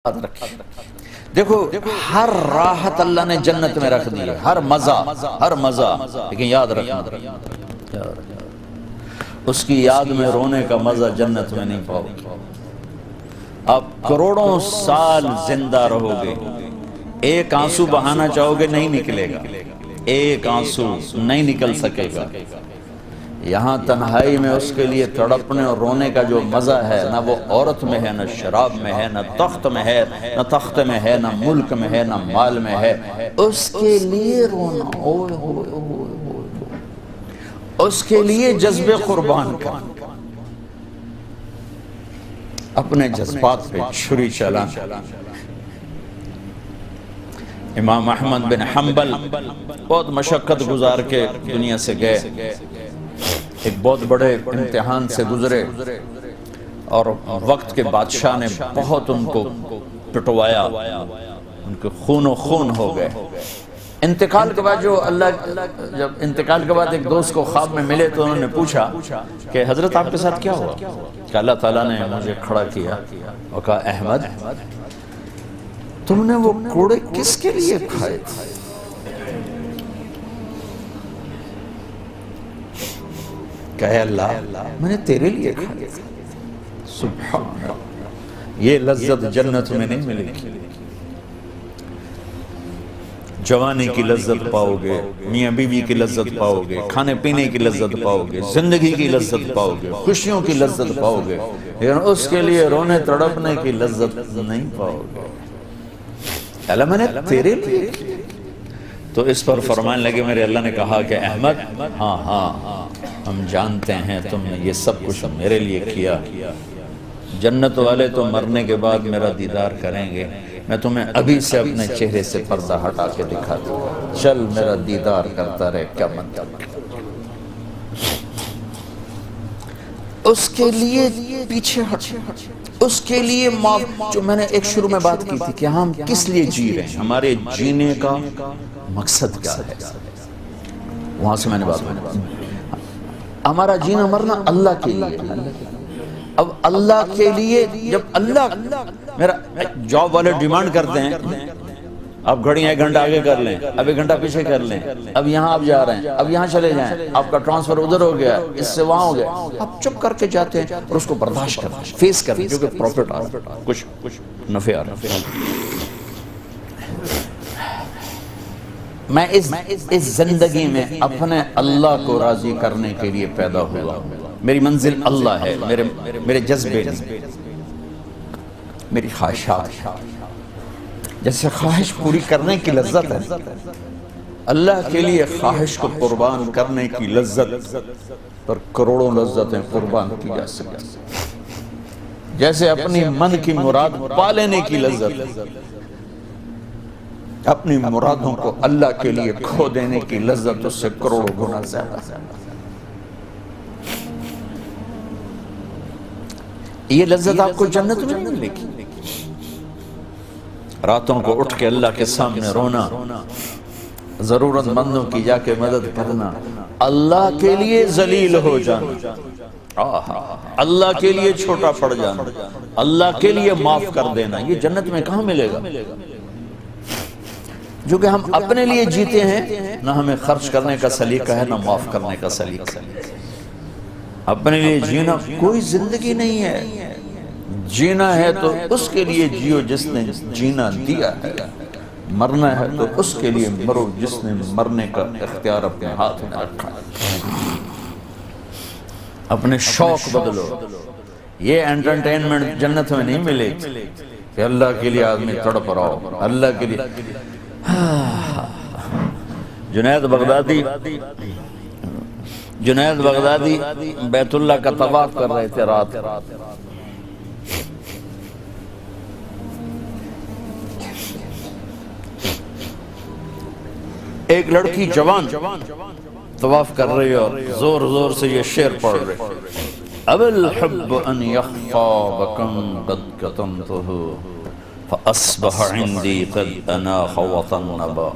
یاد رکھیں۔ دیکھو ہر راحت اللہ نے جنت میں رکھ دی ہے، ہر مزہ، لیکن یاد رکھنا اس کی یاد میں رونے کا مزہ جنت میں نہیں پاؤ گے۔ آپ کروڑوں سال زندہ رہو گے، ایک آنسو بہانا چاہو گے نہیں نکلے گا، ایک آنسو نہیں نکل سکے گا۔ یہاں تنہائی میں اس کے لیے تڑپنے اور رونے کا جو مزہ ہے، نہ وہ عورت میں ہے، نہ شراب میں ہے، نہ تخت میں ہے، نہ تخت میں ہے، نہ ملک میں ہے، نہ مال میں ہے۔ اس کے لیے رونا، اوئے ہوئے ہوئے ہوئے، اس کے لیے جذب قربان کرنا، اپنے جذبات پہ چھری چلانا۔ امام احمد بن حنبل بہت مشقت گزار کے دنیا سے گئے، ایک بہت بڑے امتحان سے گزرے اور وقت کے بادشاہ نے بہت ان کو پٹوایا، ان کے خون و خون ہو گئے۔ انتقال کے بعد جب انتقال کے بعد ایک دوست کو خواب میں ملے تو انہوں نے پوچھا کہ حضرت آپ کے ساتھ کیا ہوا؟ کہ اللہ تعالیٰ نے مجھے کھڑا کیا اور کہا احمد تم نے وہ کوڑے کس کے لیے کھائے تھے؟ کہے اللہ میں نے تیرے لیے کھائے تھے۔ سبحان اللہ، یہ لذت جنت میں نہیں ملے گی۔ جوانی کی لذت پاؤ گے، میاں بیوی کی لذت پاؤ گے، کھانے پینے کی لذت پاؤ گے، زندگی کی لذت پاؤ گے، خوشیوں کی لذت پاؤ گے، لیکن اس کے لیے رونے تڑپنے کی لذت نہیں پاؤ گے۔ اللہ میں نے تیرے لیے کیا۔ تو اس پر فرمانے لگے میرے اللہ نے کہا کہ احمد ہاں ہم جانتے ہیں تم نے یہ سب کچھ میرے لیے کیا۔ جنت والے تو مرنے کے بعد میرا دیدار کریں گے، میں تمہیں ابھی سے اپنے چہرے سے پردہ ہٹا کے دکھا دوں گا، چل میرا دیدار کرتا رہے، کیا مطلب۔ اس کے لیے پیچھے ہٹ، اس کے لیے معاف۔ جو میں نے ایک شروع میں بات کی تھی کہ ہم کس لیے جی رہے ہیں، ہمارے جینے کا مقصد کیا ہے، وہاں سے میں نے بات کی۔ ہمارا جینا مرنا اللہ کے لیے، اب اللہ کے لیے جب اللہ میرا جاب والے ڈیمانڈ کرتے ہیں آپ گھڑیاں 1 گھنٹہ آگے کر لیں، اب 1 گھنٹہ پیچھے کر لیں، اب یہاں آپ جا رہے ہیں، اب یہاں چلے جائیں، آپ کا ٹرانسفر ادھر ہو گیا، اس سے وہاں ہو گیا، آپ چپ کر کے جاتے ہیں اور اس کو برداشت کرتے ہیں، فیس کرتے ہیں، کیونکہ پروفٹ آ رہا ہے، کچھ نفع آ رہا ہے۔ میں اس زندگی میں اپنے اللہ کو راضی کرنے کے لیے پیدا ہوا ہوں، میری منزل اللہ ہے، میرے جذبے نہیں، میری خواہشات۔ جیسے خواہش پوری کرنے کی لذت ہے، اللہ کے لیے خواہش کو قربان کرنے کی لذت پر کروڑوں لذتیں قربان کی جا سکتی، جیسے اپنی من کی مراد پا لینے کی لذت، اپنی مرادوں کو اللہ کے لیے کھو دینے کی لذت اس سے کروڑوں گنا زیادہ۔ یہ لذت آپ کو جنت میں نہیں ملے گی۔ راتوں کو اٹھ کے اللہ کے سامنے رونا، ضرورت مندوں کی جا کے مدد کرنا، اللہ کے لیے ذلیل ہو جانا، اللہ کے لیے چھوٹا پڑ جانا، اللہ کے لیے معاف کر دینا، یہ جنت میں کہاں ملے گا؟ جو کہ ہم اپنے لیے جیتے ہیں، نہ ہمیں خرچ کرنے کا سلیقہ ہے، نہ معاف کرنے کا سلیقہ ہے۔ اپنے لیے جینا کوئی زندگی نہیں ہے، جینا ہے تو اس کے لیے جیو جس نے جینا دیا ہے، مرنا ہے تو اس کے لیے مرو جس نے مرنے کا اختیار اپنے ہاتھ میں رکھا ہے۔ اپنے شوق بدلو، یہ انٹرٹینمنٹ جنت میں نہیں ملے کہ اللہ کے لیے آدمی تڑپ رہا ہو، اللہ کے لیے۔ جنید بغدادی بیت اللہ کا طواف کر رہے تھے رات، ایک لڑکی جوان طواف کر رہی اور زور زور سے یہ شعر پڑھ رہے، اب الحب ان یخفا بکم قد کتمتہ فاصبح عندی قد اناخ وطنبا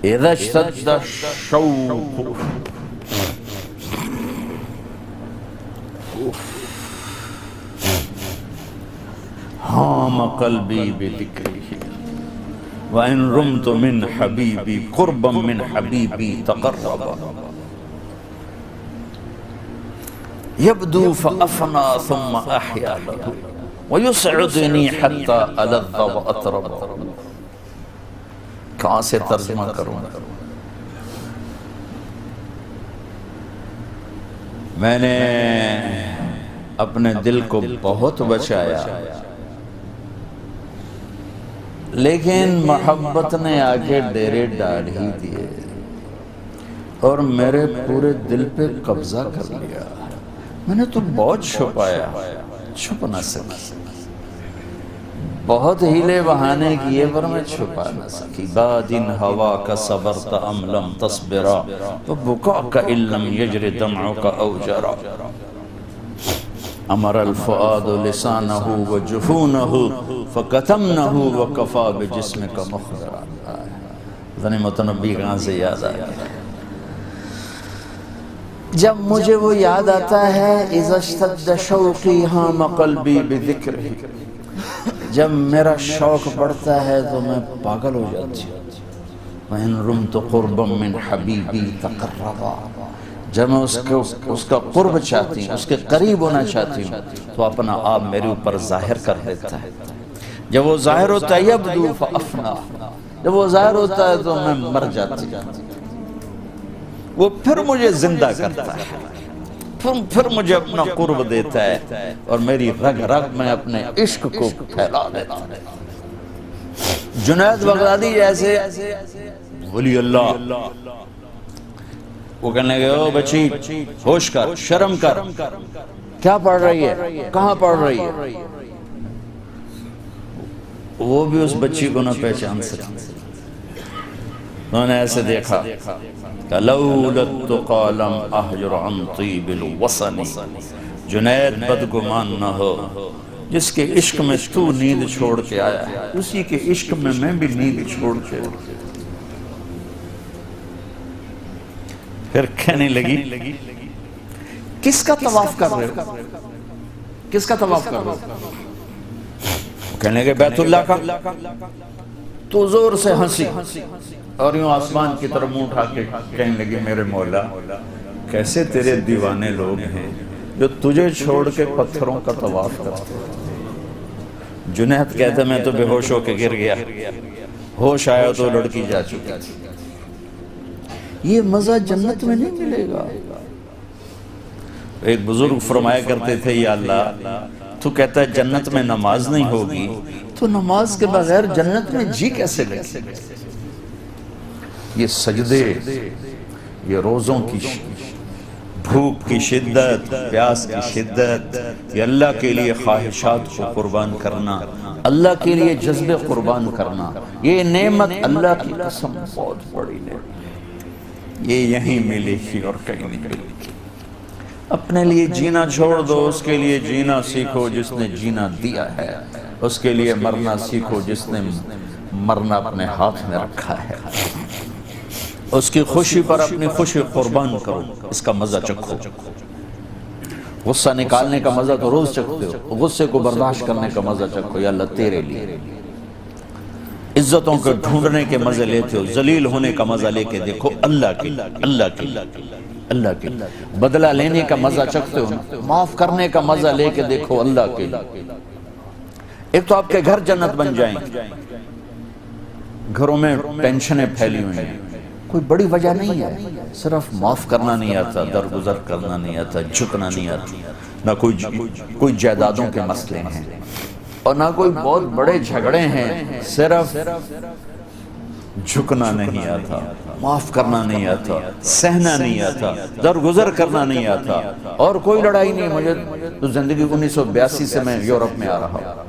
اذا اشتد الشوق ہاں هام قلبی بذکرہ وَإِن رُمْتُ مِنْ حَبِيبِ قُرْبًا مِنْ حَبِيبِ تَقَرَّبَ يَبْدُو فَأَفْنَا ثُمَّ أَحْيَا لَهُ وَيُسْعِدُنِي حَتَّى أَلَذَّ وَأَطْرَبَ. کہاں سے ترجمہ کروں؟ میں نے اپنے دل کو بہت بچایا، لیکن محبت نے آگے ڈیرے ڈال ہی دیے اور میرے پورے دل پہ قبضہ کر لیا. میں نے تو بہت چھپایا، چھپ نہ سکی، بہت ہیلے بہانے کیے پر میں چھپا نہ سکی. بادن ہوا کا صبرت ام لم تصبرا وبکاءک ان لم یجر دمعک او جرا. امر الفؤاد لسانہ وجفونہ فکتمنہ وکفا بجسمک مخبرا. ذنی متنبی کہاں سے یاد آیا؟ جب مجھے وہ یاد آتا ہے اذا اشتد شوقی ہام قلبی بذکرہ، جب میرا شوق بڑھتا ہے تو میں پاگل ہو جاتی ہوں. وَإِن رُمْتُ قُرْبًا مِّنْ حَبِيبِي تَقَرَّبَا، جب میں اس کا قرب چاہتی ہوں، اس کے قریب ہونا چاہتی ہوں تو اپنا آپ میرے اوپر ظاہر کر دیتا ہے. جب وہ ظاہر ہوتا ہے یبدو فأفنا، جب وہ ظاہر ہوتا ہے تو میں مر جاتی ہوں. وہ پھر مجھے زندہ کرتا ہے، پھر مجھے اپنا قرب دیتا ہے اور میری رگ رگ میں اپنے عشق کو پھیلا دیتا ہے. جنید بغدادی جیسے ولی اللہ، وہ کہنے لگے او بچی ہوش کر، شرم کر، کیا پڑھ رہی ہے، کہاں پڑھ رہی ہے؟ وہ بھی اس بچی کو نہ پہچان سکتے. انہوں نے ایسے دیکھا کہ لولا التقى لم احجر عن طیب الوصل. جنید بدگمان نہ ہو، جس کے عشق میں تو نیند چھوڑ کے آیا ہے اسی کے عشق میں میں بھی نیند چھوڑ کے. پھر کہنے لگی کس کا طواف کر رہے ہو، کس کا طواف کر رہے ہو؟ کہنے لگے بیت اللہ کا. تو زور سے ہنسی اور یوں آسمان کی طرف منہ اٹھا کے کہنے لگی میرے مولا کیسے تیرے دیوانے لوگ ہیں جو تجھے چھوڑ کے پتھروں کا طواف کرتے ہیں. جنید کہتا میں تو بے ہوش ہو کے گر گیا، ہوش آیا تو لڑکی جا چکی. یہ مزہ جنت میں نہیں ملے گا. ایک بزرگ فرمایا کرتے تھے یا اللہ تو کہتا ہے جنت میں نماز نہیں ہوگی تو نماز کے بغیر جنت میں جی کیسے لگے؟ یہ سجدے، یہ روزوں کی بھوک کی شدت، پیاس کی شدت، یہ اللہ کے لیے خواہشات کو قربان کرنا، اللہ کے لیے جذبے قربان کرنا، یہ نعمت اللہ کی قسم بہت بڑی نعمت. یہ یہیں ملے گی اور کہیں نہیں ملے گی. اپنے لیے جینا چھوڑ دو، اس کے لیے جینا سیکھو جس نے جینا دیا ہے، اس کے لیے مرنا سیکھو جس نے مرنا اپنے ہاتھ میں رکھا ہے. اس کی خوشی پر اپنی خوشی قربان کرو، اس کا مزہ چکھو. غصہ نکالنے کا مزہ تو روز چکھتے ہو، غصے کو برداشت کرنے کا مزہ چکھو. یا اللہ تیرے لیے. عزتوں کو ڈھونڈنے کے مزے لیتے ہو، ذلیل ہونے کا مزہ لے کے دیکھو اللہ کے اللہ کے. بدلہ لینے کا مزہ چکھتے ہو، معاف کرنے کا مزہ لے کے دیکھو اللہ کے. ایک تو آپ کے گھر جنت بن جائیں. گھروں میں ٹینشنیں پھیلی ہوئی ہیں، کوئی بڑی وجہ نہیں ہے، صرف معاف کرنا نہیں آتا، درگزر کرنا نہیں آتا، جھکنا نہیں آتا. نہ کوئی جائیدادوں کے مسئلے ہیں اور نہ کوئی بہت بڑے جھگڑے ہیں، صرف جھکنا نہیں آتا، معاف کرنا نہیں آتا، سہنا نہیں آتا، درگزر کرنا نہیں آتا. اور کوئی لڑائی نہیں. مجھے تو زندگی 1982 سے میں یورپ میں آ رہا ہوں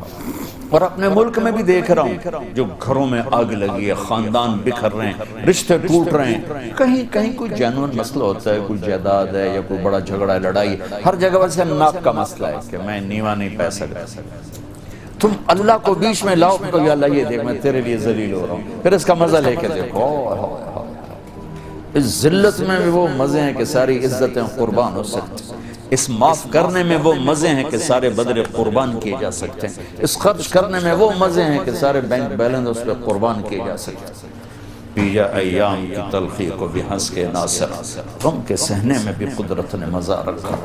اور اپنے ملک میں بھی دیکھ رہا ہوں جو گھروں میں آگ لگی ہے، خاندان بکھر رہے ہیں، رشتے ٹوٹ رہے ہیں. کہیں کوئی جینوئن مسئلہ ہوتا ہے، کوئی جائیداد ہے یا کوئی بڑا جھگڑا ہے، لڑائی. ہر جگہ ویسے ناک کا مسئلہ ہے کہ میں نیوا نہیں پہ سکتا. تم اللہ کو بیچ میں لاؤ تو یا اللہ یہ دیکھ میں تیرے لیے ذلیل ہو رہا ہوں، پھر اس کا مزہ لے کے دیکھو. اس ذلت میں بھی وہ مزے ہیں کہ ساری عزتیں قربان ہو سکتی. اس معاف کرنے میں وہ مزے ہیں کہ سارے بدلے قربان کیے جا سکتے ہیں، اس خرچ کرنے میں وہ مزے ہیں کہ سارے بینک بیلنس اس پہ قربان کیے جا سکتے ہیں۔ پیا ایام کی تلخی کو بھی ہنس کے ناصر، غم کے سہنے میں بھی قدرت نے مزہ رکھا۔